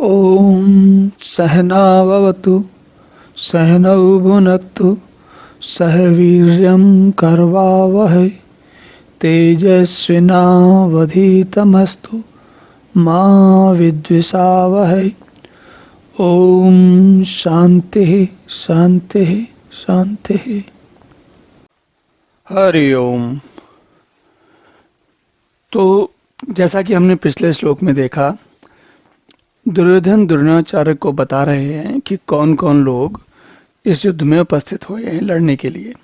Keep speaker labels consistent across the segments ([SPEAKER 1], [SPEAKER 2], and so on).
[SPEAKER 1] ॐ सहनाववतु सहनौ भुनक्तु सह वीर्यं करवावहै तेजस्विनावधीतमस्तु मा विद्विषावहै। ॐ शान्तिः शान्तिः शान्तिः। हरि ओम। तो जैसा कि हमने पिछले श्लोक में देखा, दुर्योधन द्रोणाचार्य को बता रहे हैं कि कौन कौन लोग इस युद्ध में उपस्थित हुए हैं लड़ने के लिए।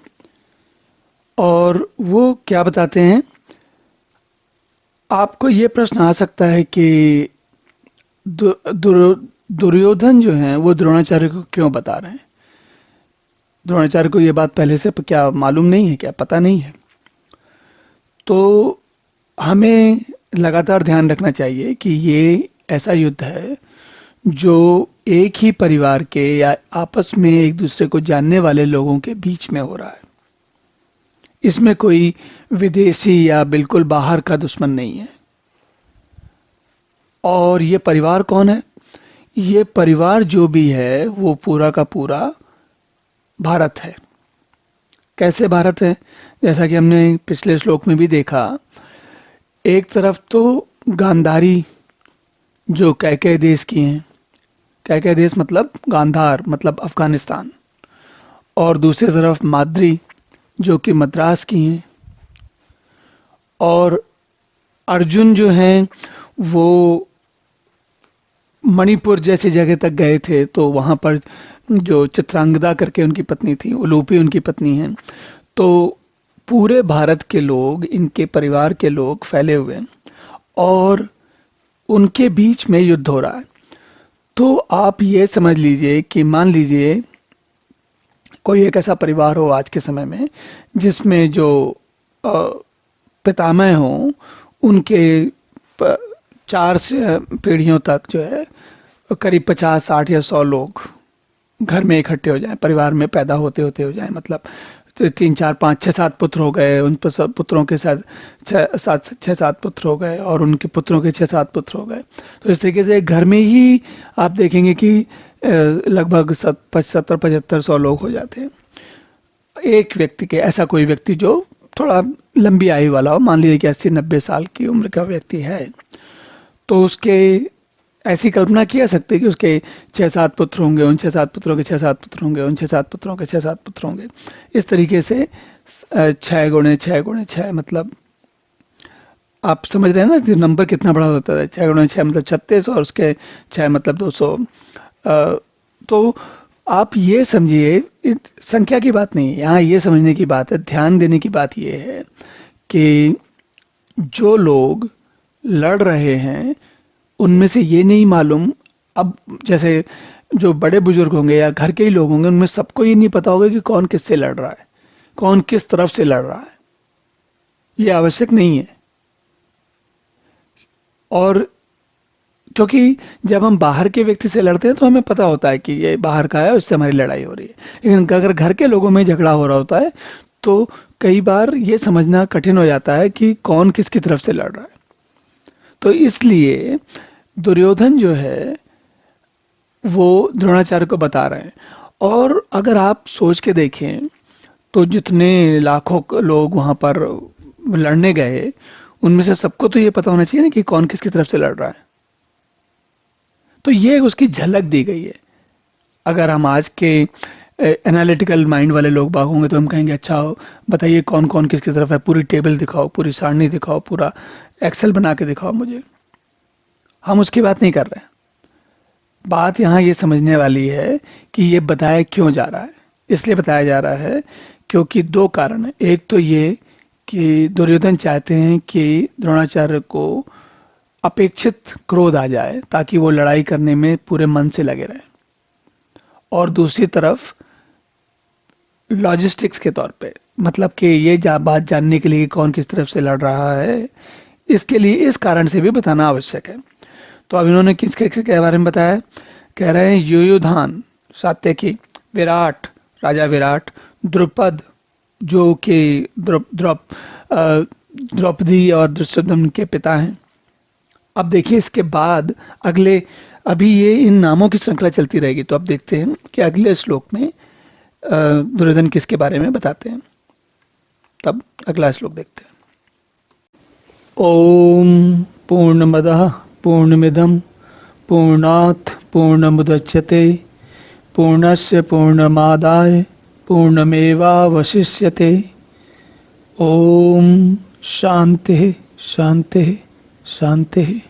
[SPEAKER 1] और वो क्या बताते हैं, आपको ये प्रश्न आ सकता है कि दुर्योधन जो हैं वो द्रोणाचार्य को क्यों बता रहे हैं। द्रोणाचार्य को ये बात पहले से क्या मालूम नहीं है, क्या पता नहीं है? तो हमें लगातार ध्यान रखना चाहिए कि ये ऐसा युद्ध है जो एक ही परिवार के या आपस में एक दूसरे को जानने वाले लोगों के बीच में हो रहा है। इसमें कोई विदेशी या बिल्कुल बाहर का दुश्मन नहीं है। और ये परिवार कौन है? ये परिवार जो भी है वो पूरा का पूरा भारत है। कैसे भारत है? जैसा कि हमने पिछले श्लोक में भी देखा, एक तरफ तो गांधारी जो कैकेय देश की हैं, कैकेय देश मतलब गांधार मतलब अफगानिस्तान, और दूसरी तरफ माद्री जो कि मद्रास की हैं, और अर्जुन जो हैं वो मणिपुर जैसी जगह तक गए थे, तो वहां पर जो चित्रांगदा करके उनकी पत्नी थी, उलूपी उनकी पत्नी हैं। तो पूरे भारत के लोग, इनके परिवार के लोग फैले हुए हैं और उनके बीच में युद्ध हो रहा है। तो आप ये समझ लीजिए कि मान लीजिए कोई एक ऐसा परिवार हो आज के समय में जिसमें जो पितामह हों, उनके 4 पीढ़ियों तक जो है करीब 50, 60 या 100 लोग घर में इकट्ठे हो जाएं, परिवार में पैदा होते होते हो जाएं। मतलब तो 3, 4, 5, 6, 7 पुत्र हो गए, उन पुत्रों के साथ 6, 7 पुत्र हो गए, और उनके पुत्रों के 6, 7 पुत्र हो गए। तो इस तरीके से घर में ही आप देखेंगे कि लगभग 70, 75, 100 लोग हो जाते हैं एक व्यक्ति के। ऐसा कोई व्यक्ति जो थोड़ा लंबी आयु वाला हो, मान लीजिए कि 80, 90 साल की उम्र का व्यक्ति है, तो उसके ऐसी कल्पना की जा सकती है कि उसके 6, 7 पुत्र होंगे, उन 6, 7 पुत्रों के 6, 7 पुत्र होंगे, उन 6, 7 पुत्रों के 6, 7 पुत्र होंगे। इस तरीके से 6 गुणे 6 गुणे 6, मतलब आप समझ रहे हैं ना कि नंबर कितना बड़ा होता है। 6 गुणे 6 मतलब 36, और उसके 6 मतलब 200। तो आप ये समझिए, संख्या की बात नहीं है यहाँ, ये समझने की बात है, ध्यान देने की बात ये है कि जो लोग लड़ रहे हैं उनमें से ये नहीं मालूम, अब जैसे जो बड़े बुजुर्ग होंगे या घर के ही लोग होंगे, उनमें सबको ये नहीं पता होगा कि कौन किससे लड़ रहा है, कौन किस तरफ से लड़ रहा है। ये आवश्यक नहीं है। और क्योंकि जब हम बाहर के व्यक्ति से लड़ते हैं तो हमें पता होता है कि ये बाहर का है और इससे हमारी लड़ाई हो रही है। लेकिन अगर घर के लोगों में झगड़ा हो रहा होता है तो कई बार ये समझना कठिन हो जाता है कि कौन किसकी तरफ से लड़ रहा है। तो इसलिए दुर्योधन जो है वो द्रोणाचार्य को बता रहे हैं। और अगर आप सोच के देखें तो जितने लाखों लोग वहां पर लड़ने गए, उनमें से सबको तो ये पता होना चाहिए ना कि कौन किसकी तरफ से लड़ रहा है। तो ये उसकी झलक दी गई है। अगर हम आज के एनालिटिकल माइंड वाले लोग बाग होंगे तो हम कहेंगे अच्छा बताइए कौन कौन किसकी तरफ है, पूरी टेबल दिखाओ, पूरी सारणी दिखाओ, पूरा एक्सेल बना के दिखाओ मुझे। हम उसकी बात नहीं कर रहे हैं। बात यहाँ ये समझने वाली है कि ये बताया क्यों जा रहा है। इसलिए बताया जा रहा है क्योंकि 2 कारण है। एक तो ये कि दुर्योधन चाहते हैं कि द्रोणाचार्य को अपेक्षित क्रोध आ जाए ताकि वो लड़ाई करने में पूरे मन से लगे रहे, और दूसरी तरफ लॉजिस्टिक्स के तौर पे, मतलब कि ये बात जानने के लिए कि कौन किस तरफ से लड़ रहा है, इसके लिए इस कारण से भी बताना आवश्यक है। तो अब इन्होंने किसके के बारे में बताया? कह रहे हैं युयुधान, सात्यकी, विराट, राजा विराट, द्रुपद जो कि द्रौपदी और दुष्योधन के पिता हैं, अब देखिए इसके बाद अगले, अभी ये इन नामों की श्रृंखला चलती रहेगी, तो अब देखते हैं कि अगले श्लोक में दुर्योधन किसके बारे में बताते हैं। तब अगला श्लोक देखते हैं। ओम पूर्णमदः पूर्णमिदं पूर्णात् पूर्णमुदच्यते पूर्णस्य पूर्णमादाय पूर्णमेवावशिष्यते। ओम शांति शांति शांति।